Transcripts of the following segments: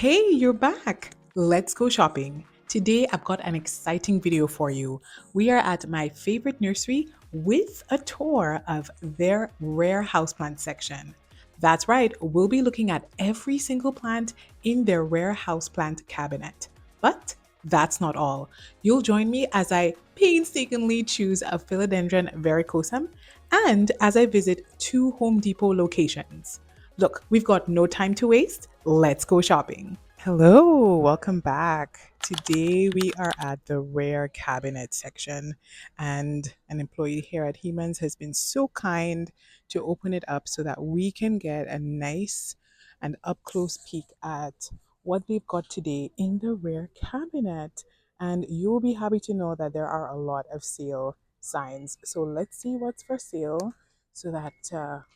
Hey, you're back. Let's go shopping. Today, I've got an exciting video for you. We are at my favorite nursery with a tour of their rare houseplant section. That's right, we'll be looking at every single plant in their rare houseplant cabinet. But that's not all. You'll join me as I painstakingly choose a philodendron varicosum and as I visit two Home Depot locations. Look, we've got no time to waste. Let's go shopping. Hello, welcome back. Today we are at the rare cabinet section, and an employee here at Heemans has been so kind to open it up so that we can get a nice and up close peek at what they've got today in the rare cabinet. And you'll be happy to know that there are a lot of sale signs. So let's see what's for sale so that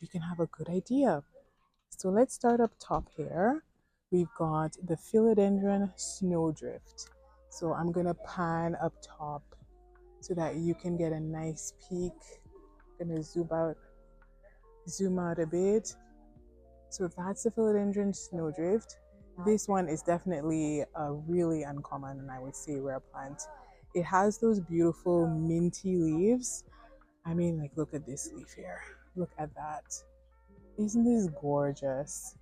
we can have a good idea. So let's start up top here. We've got the philodendron snowdrift. So I'm gonna pan up top so that you can get a nice peek. Gonna zoom out a bit. So that's the philodendron snowdrift. This one is definitely a really uncommon and I would say rare plant. It has those beautiful minty leaves. I mean, like, look at this leaf here. Look at that. Isn't this gorgeous?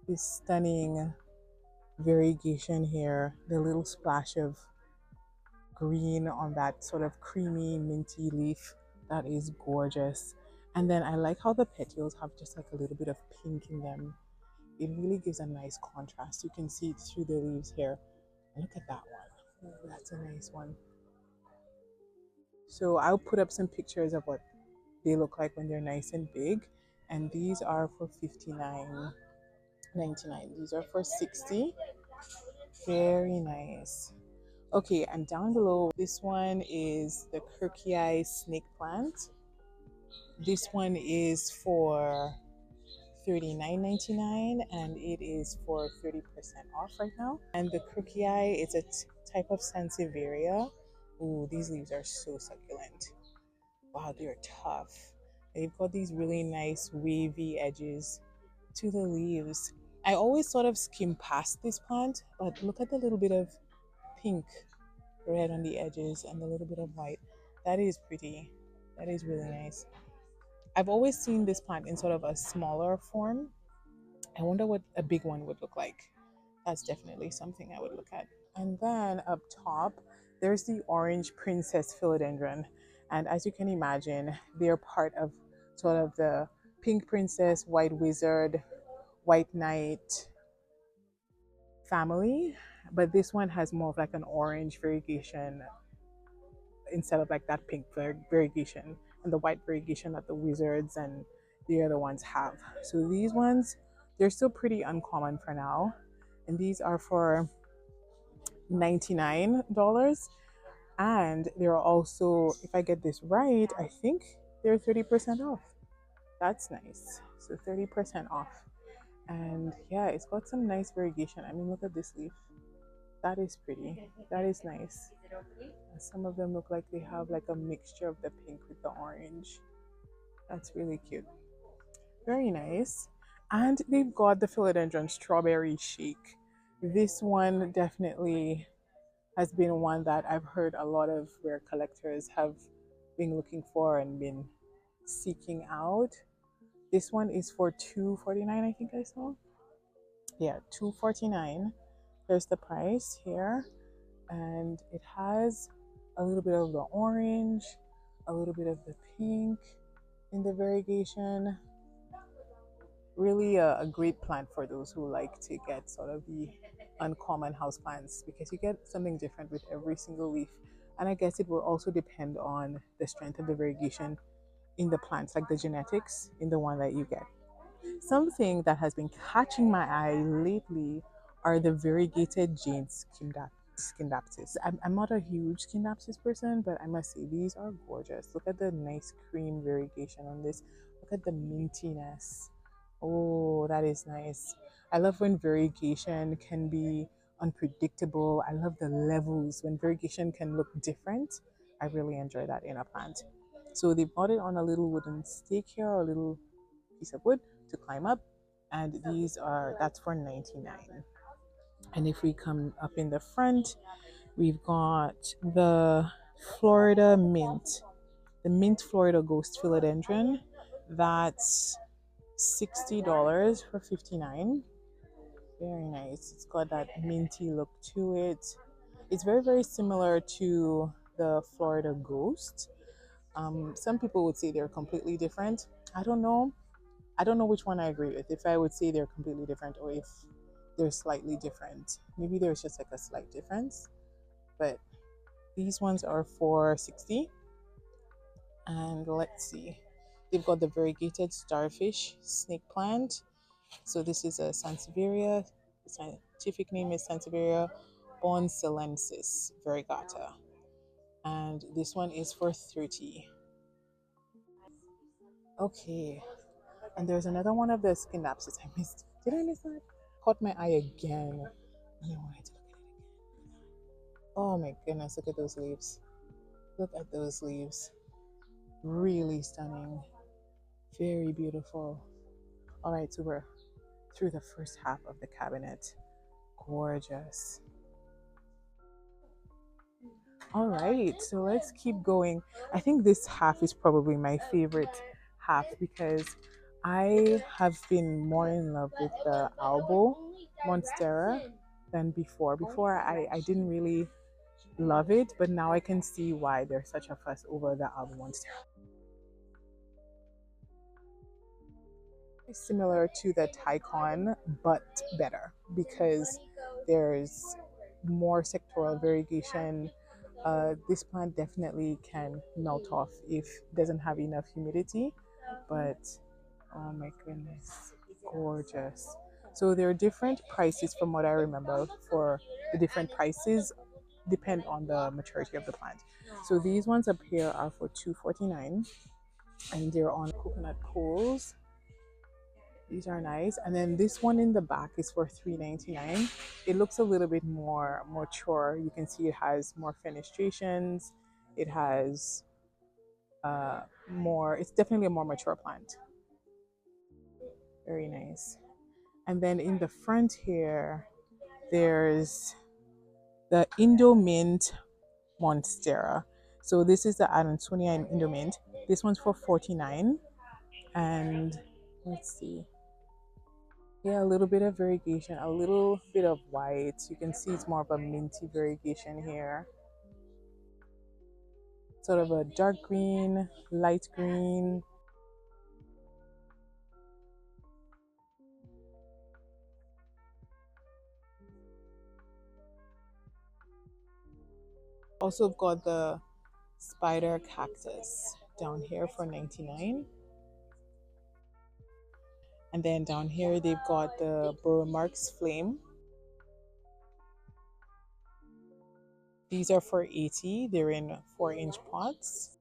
This stunning variegation here, the little splash of green on that sort of creamy minty leaf. That is gorgeous. And then I like how the petioles have just like a little bit of pink in them. It really gives a nice contrast. You can see it through the leaves here. And look at that one. Oh, that's a nice one. So I'll put up some pictures of what they look like when they're nice and big. And these are for $59.99. These are for 60. Very nice. Okay, and down below, this one is the Clarke snake plant. This one is for $39.99 and it is for 30% off right now. And the Clarke is a type of Sansevieria. Ooh, these leaves are so succulent. Wow, they're tough. They've got these really nice wavy edges to the leaves. I always sort of skim past this plant, but look at the little bit of pink red on the edges and a little bit of white. That is pretty. That is really nice. I've always seen this plant in sort of a smaller form. I wonder what a big one would look like. That's definitely something I would look at. And then up top, there's the orange princess philodendron. And as you can imagine, they're part of sort of the pink princess, white wizard, white knight family. But this one has more of like an orange variegation instead of like that pink variegation and the white variegation that the wizards and the other ones have. So these ones, they're still pretty uncommon for now. And these are for $99. And they're also, if I get this right, I think they're 30% off. That's nice. So 30% off. And yeah, it's got some nice variegation. I mean, look at this leaf. That is pretty. That is nice. Some of them look like they have like a mixture of the pink with the orange. That's really cute. Very nice. And they've got the philodendron strawberry shake. This one definitely has been one that I've heard a lot of rare collectors have been looking for and been seeking out. This one is for $249, I think I saw. Yeah, $249. There's the price here. And it has a little bit of the orange, a little bit of the pink in the variegation. Really a great plant for those who like to get sort of the uncommon house plants because you get something different with every single leaf. And I guess it will also depend on the strength of the variegation in the plants, like the genetics in the one that you get. Something that has been catching my eye lately are the variegated Jane Skindapsis. I'm not a huge Skindapsis person, but I must say these are gorgeous. Look at the nice cream variegation on this. Look at the mintiness. Oh, that is nice. I love when variegation can be unpredictable. I love the levels when variegation can look different. I really enjoy that in a plant. So they bought it on a little wooden stake here, or a little piece of wood to climb up, and that's for 99. And if we come up in the front, we've got the Florida Mint, the Mint Florida Ghost Philodendron. That's $60 for 59. Very nice. It's got that minty look to it. It's very, very similar to the Florida Ghost. Some people would say they're completely different. I don't know. I don't know which one I agree with. If I would say they're completely different or if they're slightly different. Maybe there's just like a slight difference. But these ones are for 60. And let's see. They've got the variegated starfish snake plant. So this is a Sansevieria. The scientific name is Sansevieria bonsilensis variegata. And this one is for 30. Okay. And there's another one of the Scindapsus I missed. Did I miss that? Caught my eye again. And I wanted to look at it again. Oh my goodness, look at those leaves. Look at those leaves. Really stunning. Very beautiful. All right, so we're through the first half of the cabinet. Gorgeous. All right, so let's keep going. I think this half is probably my favorite half because I have been more in love with the Albo Monstera than before. Before, I didn't really love it, but now I can see why there's such a fuss over the Albo Monstera. It's similar to the Tycon, but better because there's more sectoral variegation. This plant definitely can melt off if it doesn't have enough humidity, but oh my goodness, gorgeous. So there are different prices from what I remember for the different prices depend on the maturity of the plant. So these ones up here are for $249 and they're on coconut poles. These are nice. And then this one in the back is for $3.99. It looks a little bit more mature. You can see it has more fenestrations. It has more, it's definitely a more mature plant. Very nice. And then in the front here, there's the Indo Mint Monstera. So this is the Adansonia Indo Mint. This one's for $49. And let's see. Yeah, a little bit of variegation, a little bit of white. You can see it's more of a minty variegation here. Sort of a dark green, light green. Also got the spider cactus down here for 99. And then down here they've got the Burromark's Flame. These are for 80. They're in 4-inch pots.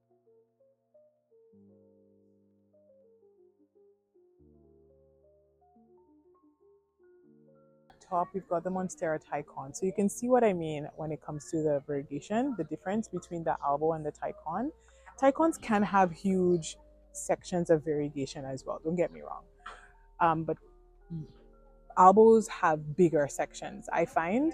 Top, we've got the Monstera Tycon. So you can see what I mean when it comes to the variegation, the difference between the Albo and the Tycon. Tycons can have huge sections of variegation as well, don't get me wrong. But Albos have bigger sections, I find.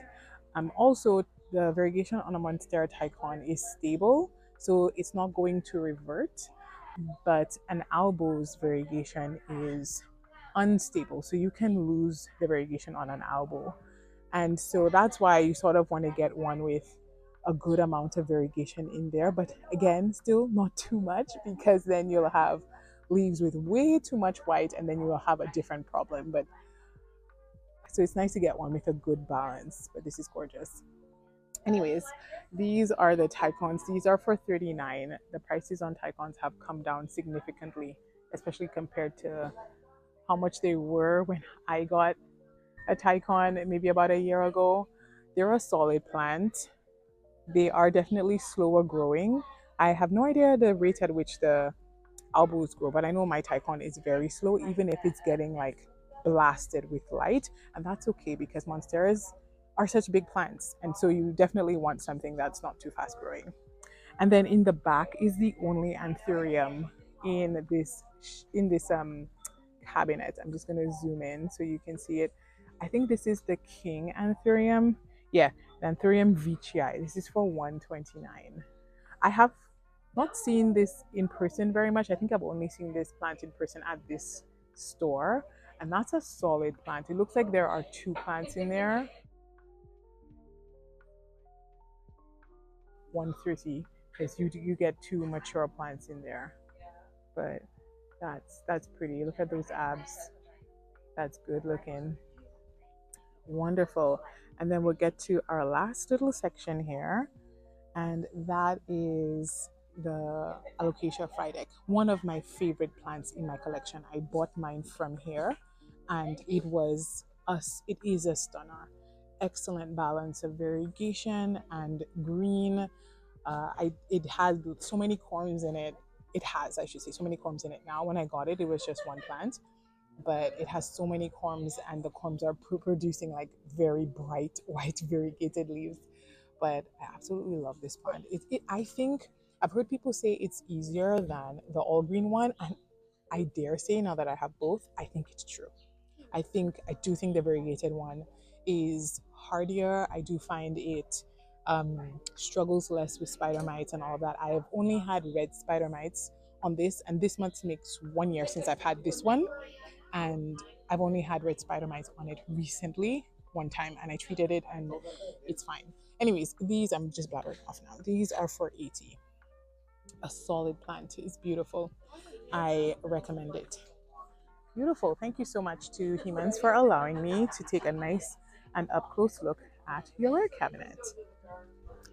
Also, the variegation on a Monstera Tycon is stable, so it's not going to revert. But an Albo's variegation is unstable, so you can lose the variegation on an Albo. And so that's why you sort of want to get one with a good amount of variegation in there, but again, still not too much because then you'll have leaves with way too much white and then you will have a different problem. But so it's nice to get one with a good balance, but this is gorgeous. Anyways, these are the Tycons. These are for 39. The prices on Tycons have come down significantly, especially compared to how much they were when I got a Tycon maybe about a year ago. They're a solid plant. They are definitely slower growing. I have no idea the rate at which the Albos grow, but I know my Tycon is very slow, even if it's getting like blasted with light. And that's okay because Monsteras are such big plants. And so you definitely want something that's not too fast growing. And then in the back is the only anthurium in this cabinet. I'm just going to zoom in so you can see it. I think this is the king anthurium. Yeah, the anthurium veitchii. This is for 129. I have not seen this in person very much. I think I've only seen this plant in person at this store, and that's a solid plant. It looks like there are two plants in there. 130, because you get two mature plants in there. But that's pretty. Look at those abs. That's good looking. Wonderful. And then we'll get to our last little section here, and that is the Alocasia frydek, one of my favorite plants in my collection. I bought mine from here, and it is a stunner. Excellent balance of variegation and green. It has so many corms in it. It has, I should say, so many corms in it now. When I got it, it was just one plant, but it has so many corms, and the corms are producing like very bright white variegated leaves. But I absolutely love this plant. I think I've heard people say it's easier than the all green one, and I dare say, now that I have both, I think it's true. I do think the variegated one is hardier. I do find it struggles less with spider mites and all of that. I have only had red spider mites on this, and this month makes 1 year since I've had this one, and I've only had red spider mites on it recently, one time, and I treated it and it's fine. Anyways, these I'm just blabbering off now. These are for 80. A solid plant. It's beautiful. I recommend it. Beautiful. Thank you so much to Heemans for allowing me to take a nice and up close look at your rare cabinet.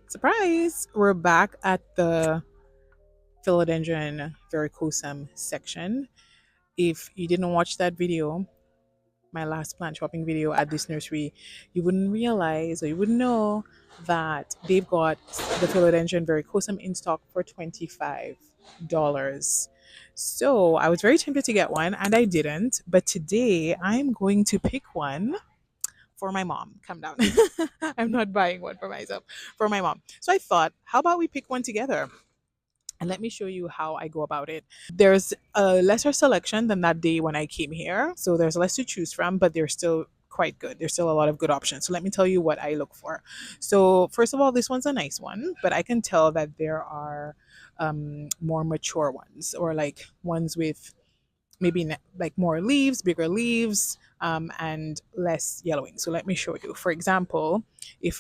Surprise! We're back at the philodendron varicosum section. If you didn't watch that video, my last plant shopping video at this nursery, you wouldn't realize or you wouldn't know that they've got the philodendron varicosum in stock for $25. So I was very tempted to get one and I didn't. But today I'm going to pick one for my mom. Come down. I'm not buying one for myself, for my mom. So I thought, how about we pick one together? And let me show you how I go about it. There's a lesser selection than that day when I came here. So there's less to choose from, but they're still quite good. There's still a lot of good options. So let me tell you what I look for. So first of all, this one's a nice one, but I can tell that there are more mature ones, or like ones with maybe like more leaves, bigger leaves, and less yellowing. So let me show you. For example, I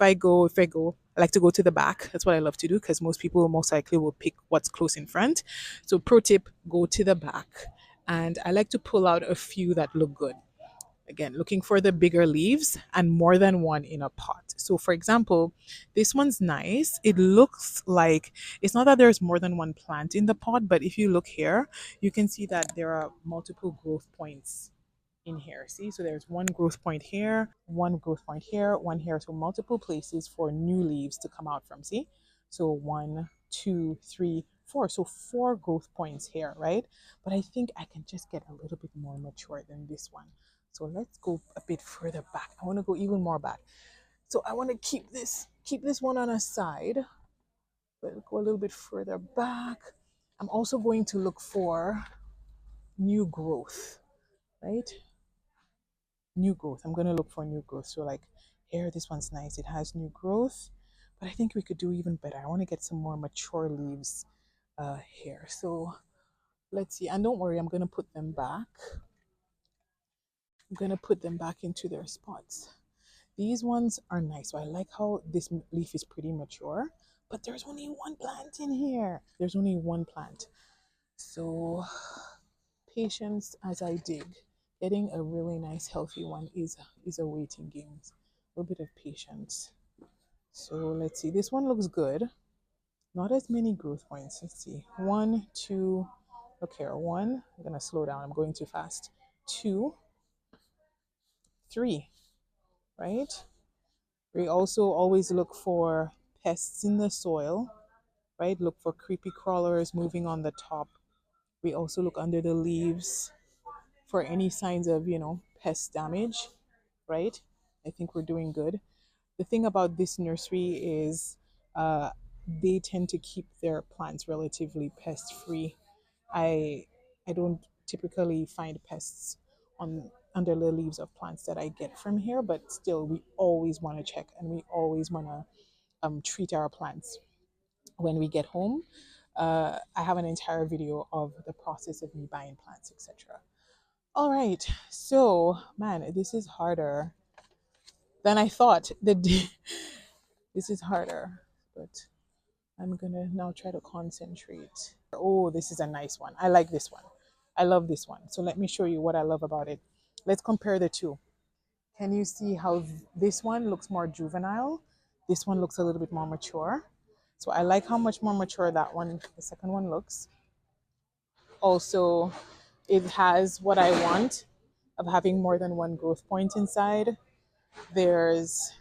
like to go to the back. That's what I love to do, because most people most likely will pick what's close in front. So pro tip, go to the back. And I like to pull out a few that look good. Again, looking for the bigger leaves and more than one in a pot. So for example, this one's nice. It looks like, it's not that there's more than one plant in the pot, but if you look here, you can see that there are multiple growth points in here. See, so there's one growth point here, one growth point here, one here. So multiple places for new leaves to come out from. See, so 1, 2, 3, 4. So 4 growth points here, right? But I think I can just get a little bit more mature than this one. So let's go a bit further back. I want to go even more back. So I want to keep this one on a side, but go a little bit further back. I'm also going to look for new growth, right? New growth. I'm going to look for new growth. So like here, this one's nice. It has new growth, but I think we could do even better. I want to get some more mature leaves here. So let's see. And don't worry, I'm going to put them back. I'm going to put them back into their spots. These ones are nice. So I like how this leaf is pretty mature, but there's only one plant in here. There's only one plant. So patience as I dig. Getting a really nice healthy one is a waiting game. A little bit of patience. So let's see. This one looks good. Not as many growth points. Let's see. 1, 2. Look here. 1. I'm gonna slow down. I'm going too fast. 2, 3. Right? We also always look for pests in the soil, right? Look for creepy crawlers moving on the top. We also look under the leaves for any signs of, pest damage, right? I think we're doing good. The thing about this nursery is they tend to keep their plants relatively pest free. I don't typically find pests on under the leaves of plants that I get from here, but still we always want to check and we always want to treat our plants when we get home. I have an entire video of the process of me buying plants, etc. All right, so man, this is harder than I thought. This is harder, but I'm gonna now try to concentrate. Oh, this is a nice one. I like this one. I love this one. So let me show you what I love about it. Let's compare the two. Can you see how this one looks more juvenile? This one looks a little bit more mature. So I like how much more mature that one, the second one looks. Also, it has what I want of having more than one growth point inside. There's,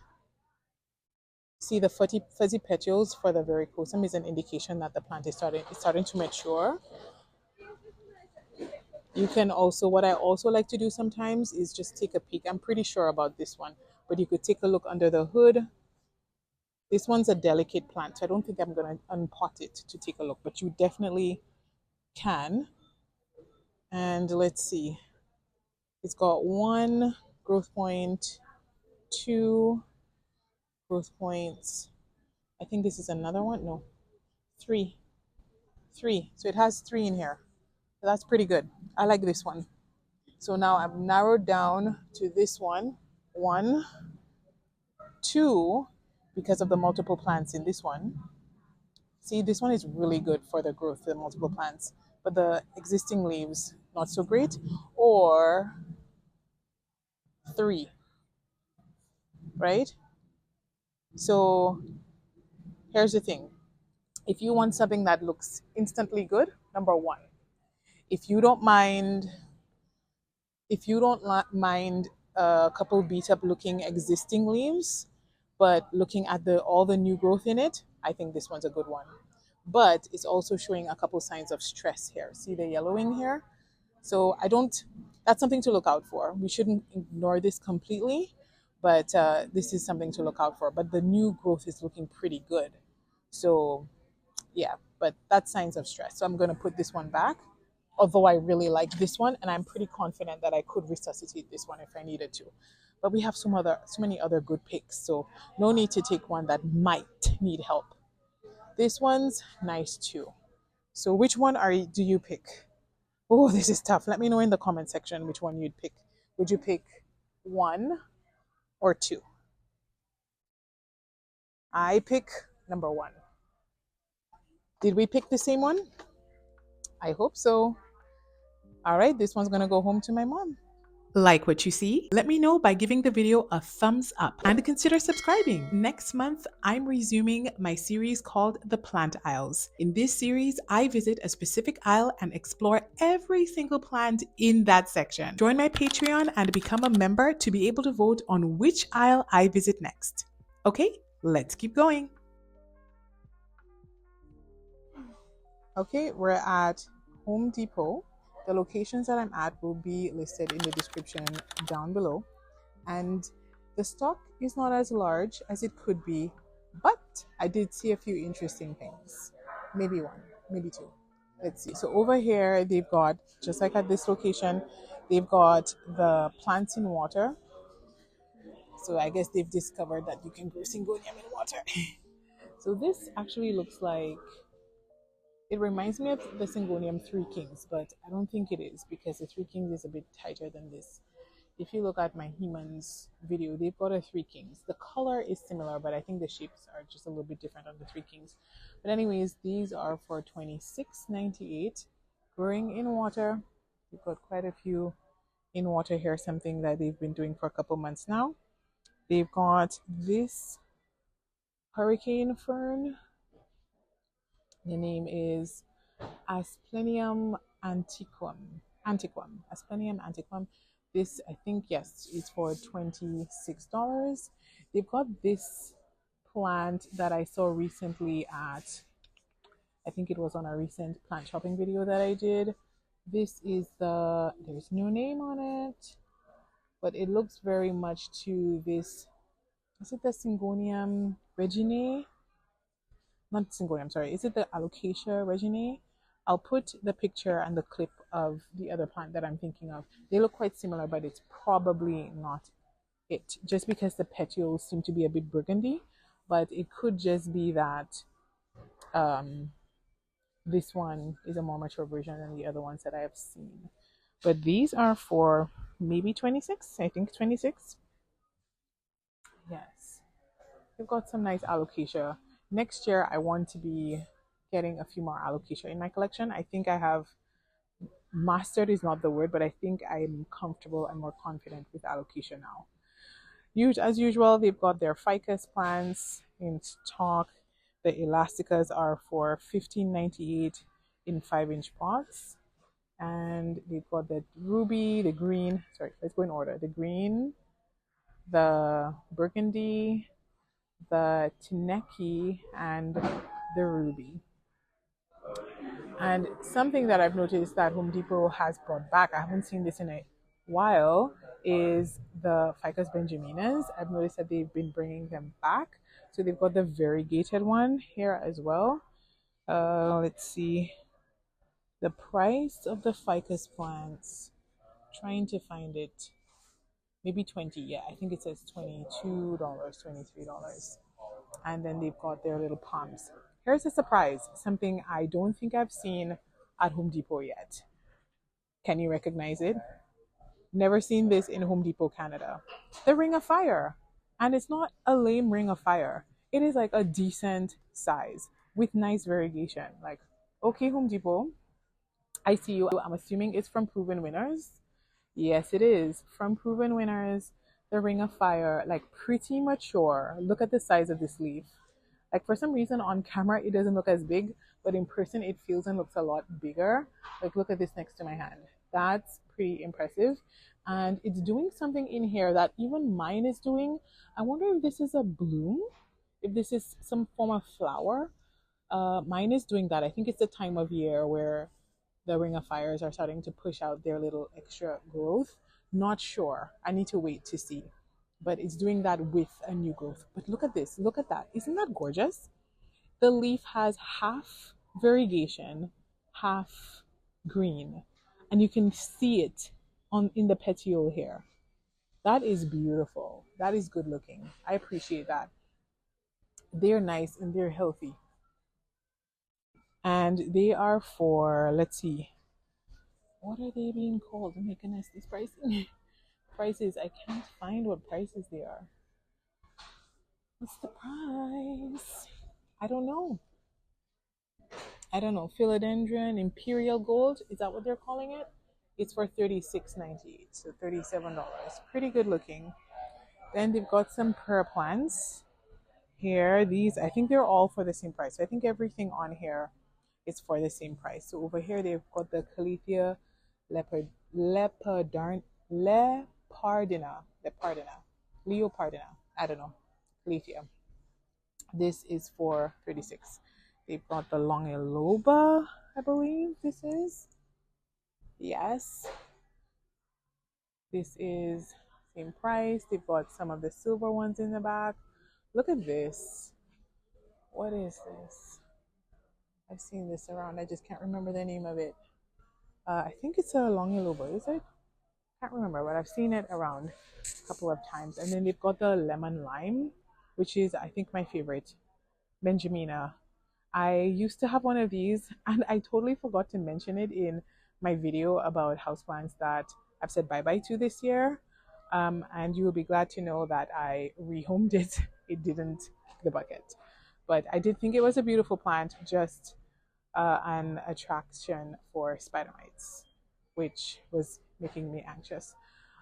see the fuzzy petals for the varicosum is an indication that the plant is starting to mature. You can also, what I also like to do sometimes is just take a peek. I'm pretty sure about this one, but you could take a look under the hood. This one's a delicate plant, so I don't think I'm going to unpot it to take a look, but you definitely can. And let's see. It's got 1 growth point, 2 growth points. I think this is another one. No, 3. So it has 3 in here. So that's pretty good. I like this one. So now I've narrowed down to this one. 1, 2, because of the multiple plants in this one. See, this one is really good for the growth of the multiple plants, but the existing leaves, not so great. Or 3, right? So here's the thing. If you want something that looks instantly good, number 1. If you don't mind a couple beat up looking existing leaves, but looking at all the new growth in it, I think this one's a good one. But it's also showing a couple signs of stress here. See the yellowing here? So that's something to look out for. We shouldn't ignore this completely, but this is something to look out for. But the new growth is looking pretty good. So yeah, but that's signs of stress. So I'm going to put this one back, although I really like this one, and I'm pretty confident that I could resuscitate this one if I needed to. But we have so many other good picks, so no need to take one that might need help. This one's nice too. So which one do you pick? Oh, this is tough. Let me know in the comment section which one you'd pick. Would you pick 1 or 2? I pick number 1. Did we pick the same one? I hope so. All right, this one's gonna go home to my mom. Like what you see? Let me know by giving the video a thumbs up and consider subscribing. Next month, I'm resuming my series called The Plant Aisles. In this series, I visit a specific aisle and explore every single plant in that section. Join my Patreon and become a member to be able to vote on which aisle I visit next. Okay, let's keep going. Okay, we're at Home Depot. The locations that I'm at will be listed in the description down below. And the stock is not as large as it could be, but I did see a few interesting things. Maybe 1, maybe 2. Let's see. So over here, they've got, just like at this location, they've got the plants in water. So I guess they've discovered that you can grow syngonium in water. So this actually looks like, it reminds me of the Syngonium 3 Kings, but I don't think it is because the 3 Kings is a bit tighter than this. If you look at my Heemans video, they've got a 3 Kings. The color is similar, but I think the shapes are just a little bit different on the 3 Kings. But anyways, these are for $26.98. Growing in water. We've got quite a few in water here, something that they've been doing for a couple months now. They've got this hurricane fern. The name is Asplenium antiquum. Asplenium antiquum. This, I think, yes, is for $26. They've got this plant that I saw recently at, I think it was on a recent plant shopping video that I did. This is there's no name on it, but it looks very much to this, is it the Syngonium reginae? Not Syngonium, sorry. Is it the Alocasia reginae? I'll put the picture and the clip of the other plant that I'm thinking of. They look quite similar, but it's probably not it, just because the petioles seem to be a bit burgundy, but it could just be that this one is a more mature version than the other ones that I have seen. But these are for maybe 26, I think 26. Yes, we've got some nice alocasia. Next year I want to be getting a few more alocasia in my collection. I think I have mastered is not the word, but I think I'm comfortable and more confident with alocasia now. As usual, they've got their ficus plants in stock. The elasticas are for $15.98 in 5-inch pots. And they've got the ruby, the green, sorry, let's go in order. The green, the burgundy, the Tineke, and the ruby. And something that I've noticed that Home Depot has brought back, I haven't seen this in a while, is the Ficus benjaminas. I've noticed that they've been bringing them back. So they've got the variegated one here as well. Let's see. The price of the ficus plants, trying to find it, maybe 20. Yeah, I think it says $22, $23. And then they've got their little palms. Here's a surprise, something I don't think I've seen at Home Depot yet. Can you recognize it? Never seen this in Home Depot Canada. The Ring of Fire. And it's not a lame Ring of Fire. It is like a decent size with nice variegation. Like, okay, Home Depot, I see you. I'm assuming it's from Proven Winners. Yes, it is. From Proven Winners, the Ring of Fire, like pretty mature. Look at the size of this leaf. Like for some reason on camera, it doesn't look as big, but in person, it feels and looks a lot bigger. Like look at this next to my hand. That's pretty impressive. And it's doing something in here that even mine is doing. I wonder if this is a bloom, if this is some form of flower. Mine is doing that. I think it's the time of year where the Ring of Fires are starting to push out their little extra growth. Not sure. I need to wait to see. But it's doing that with a new growth. But look at this. Look at that. Isn't that gorgeous? The leaf has half variegation, half green. And you can see it in the petiole here. That is beautiful. That is good looking. I appreciate that. They're nice and they're healthy. And they are for, let's see, what are they being called? Oh my goodness, these pricing prices. I can't find what prices they are. What's the price? I don't know. I don't know. Philodendron Imperial Gold. Is that what they're calling it? It's for $36.98, so $37. Pretty good looking. Then they've got some pear plants here. These, I think they're all for the same price. So I think everything on here is for the same price. So over here they've got the Calathea leopardina. I don't know. Calathea. This is for 36. They've got the Longiloba, I believe this is. Yes. This is same price. They've got some of the silver ones in the back. Look at this. What is this? I've seen this around. I just can't remember the name of it. I think it's a Longiloba, is it? Can't remember, but I've seen it around a couple of times. And then they've got the lemon lime, which is, I think, my favorite. Benjamina. I used to have one of these, and I totally forgot to mention it in my video about houseplants that I've said bye-bye to this year. And you will be glad to know that I rehomed it. It didn't kick the bucket. But I did think it was a beautiful plant, just an attraction for spider mites, which was making me anxious.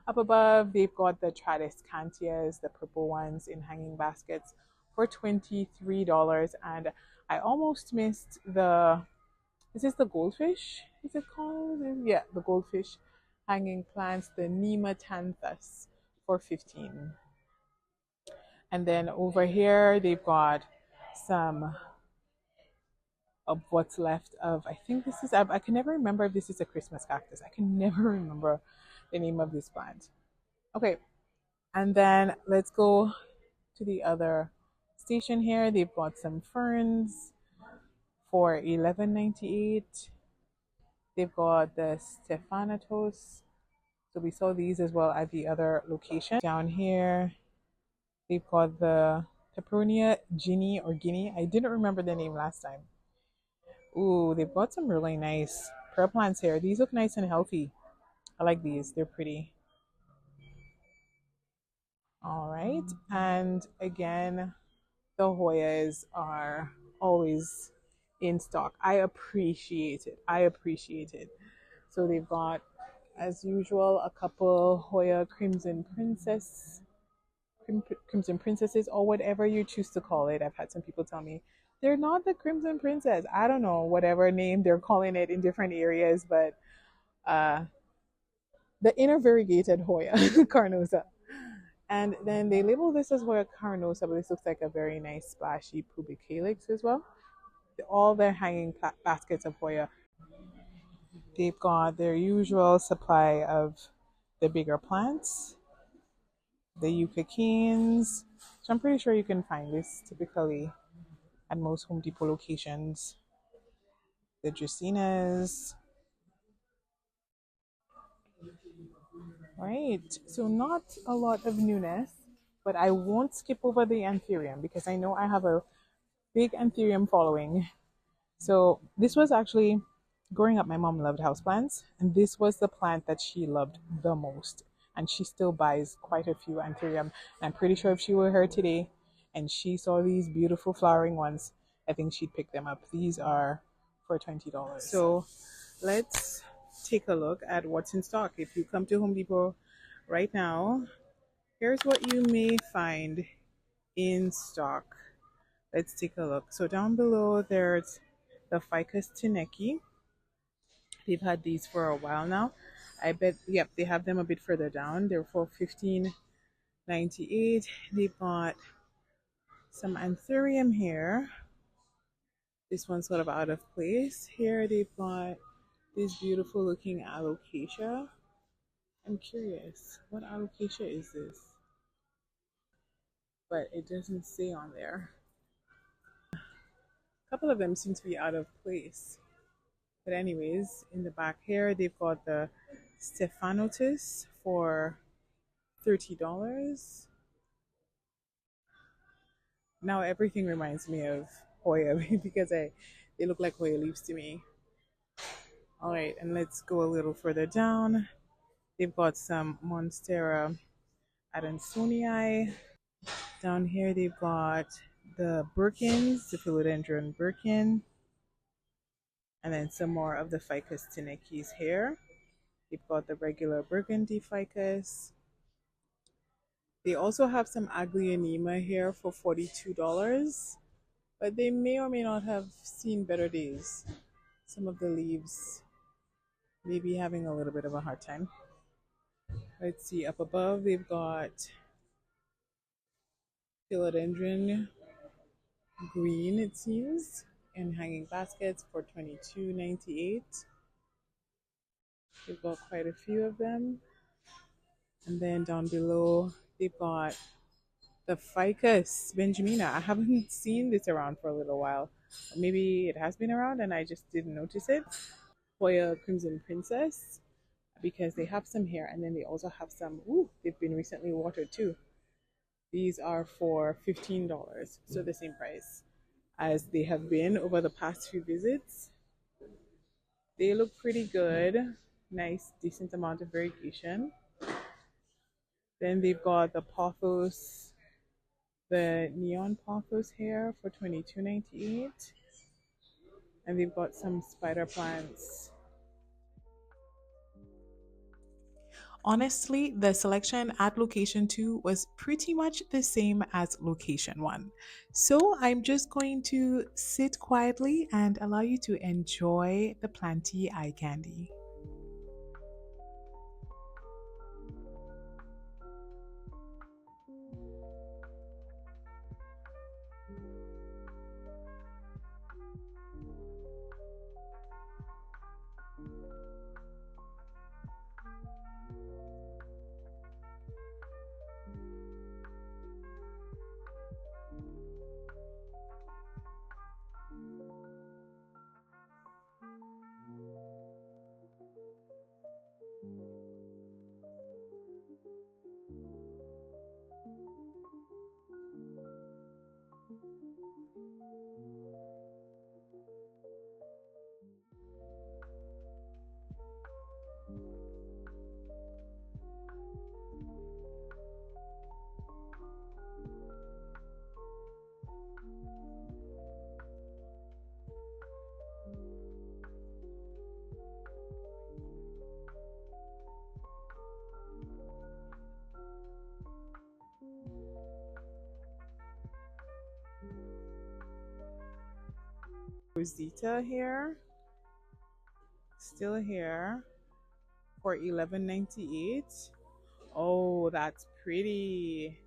Up above, they've got the Tradescantias, the purple ones in hanging baskets for $23. And I almost missed is this the goldfish? Is it called? Yeah, the goldfish hanging plants, the Nematanthus for $15. And then over here, they've got some of what's left of, I think this is, I can never remember if this is a Christmas cactus. I can never remember the name of this plant. Okay, and then let's go to the other station here. They've got some ferns for $11.98. They've got the Stephanotis. So we saw these as well at the other location. Down here, they've got the Peperonia Ginny or Guinea. I didn't remember the name last time. Ooh, they've got some really nice pearl plants here. These look nice and healthy. I like these. They're pretty. All right. And again, the Hoyas are always in stock. I appreciate it. I appreciate it. So they've got, as usual, a couple Hoya Crimson Princesses, or whatever you choose to call it. I've had some people tell me they're not the Crimson Princess. I don't know, whatever name they're calling it in different areas, but uh, the inner variegated Hoya Carnosa. And then they label this as Hoya Carnosa, but this looks like a very nice splashy pubic calyx as well. All their hanging baskets of Hoya. They've got their usual supply of the bigger plants, the Eucaceans, so I'm pretty sure you can find this typically at most Home Depot locations. The Dracaenas. Right, so not a lot of newness, but I won't skip over the Anthurium because I know I have a big Anthurium following. So this was actually, growing up, my mom loved houseplants, and this was the plant that she loved the most. And she still buys quite a few Anthurium. And I'm pretty sure if she were here today and she saw these beautiful flowering ones, I think she'd pick them up. These are for $20. So let's take a look at what's in stock. If you come to Home Depot right now, here's what you may find in stock. Let's take a look. So down below there's the Ficus Tineke. They've had these for a while now. I bet, yep, they have them a bit further down. They're for $15.98. They've got some Anthurium here. This one's sort of out of place. Here they've got this beautiful looking alocasia. I'm curious, what alocasia is this? But it doesn't say on there. A couple of them seem to be out of place. But anyways, in the back here, they've got the Stephanotis for $30. Now everything reminds me of Hoya because they look like Hoya leaves to me. All right, and let's go a little further down. They've got some Monstera Adansonii. Down here, they've got the Birkins, the Philodendron Birkin, and then some more of the Ficus Tinekes here. They've got the regular burgundy ficus. They also have some Aglaonema here for $42, but they may or may not have seen better days. Some of the leaves may be having a little bit of a hard time. Let's see, up above they've got Philodendron Green, it seems, in hanging baskets for $22.98. They've got quite a few of them. And then down below, they've got the Ficus Benjamina. I haven't seen this around for a little while. Maybe it has been around and I just didn't notice it. Hoya Crimson Princess, because they have some here, and then they also have some, ooh, they've been recently watered too. These are for $15, so the same price as they have been over the past few visits. They look pretty good. Nice, decent amount of variegation. Then they've got the Pothos, the Neon Pothos here for $22.98. And they've got some spider plants. Honestly, the selection at location 2 was pretty much the same as location 1. So I'm just going to sit quietly and allow you to enjoy the planty eye candy. Rosita here, still here for $11.98. Oh, that's pretty.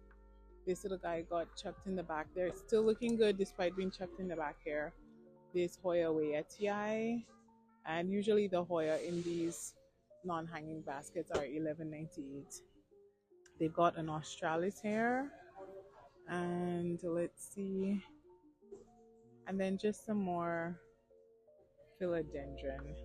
This little guy got chucked in the back there. It's still looking good despite being chucked in the back here. This Hoya Wayeti, and usually the Hoya in these non-hanging baskets are $11.98. They've got an Australis here, and let's see, and then just some more philodendron.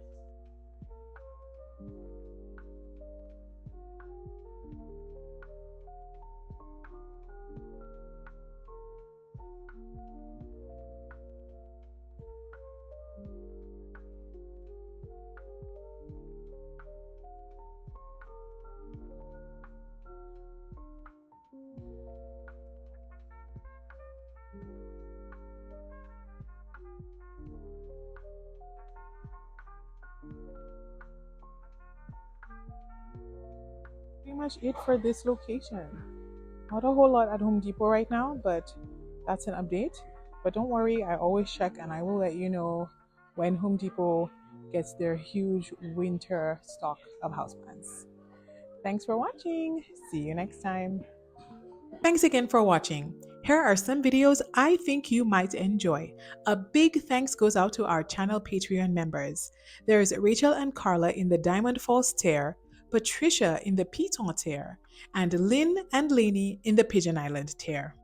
Pretty much it for this location. Not a whole lot at Home Depot right now, but that's an update. But don't worry, I always check and I will let you know when Home Depot gets their huge winter stock of houseplants. Thanks for watching. See you next time. Thanks again for watching. Here are some videos I think you might enjoy. A big thanks goes out to our channel Patreon members. There's Rachel and Carla in the Diamond Falls tier, Patricia in the Piton tier, and Lynn and Lainey in the Pigeon Island tier.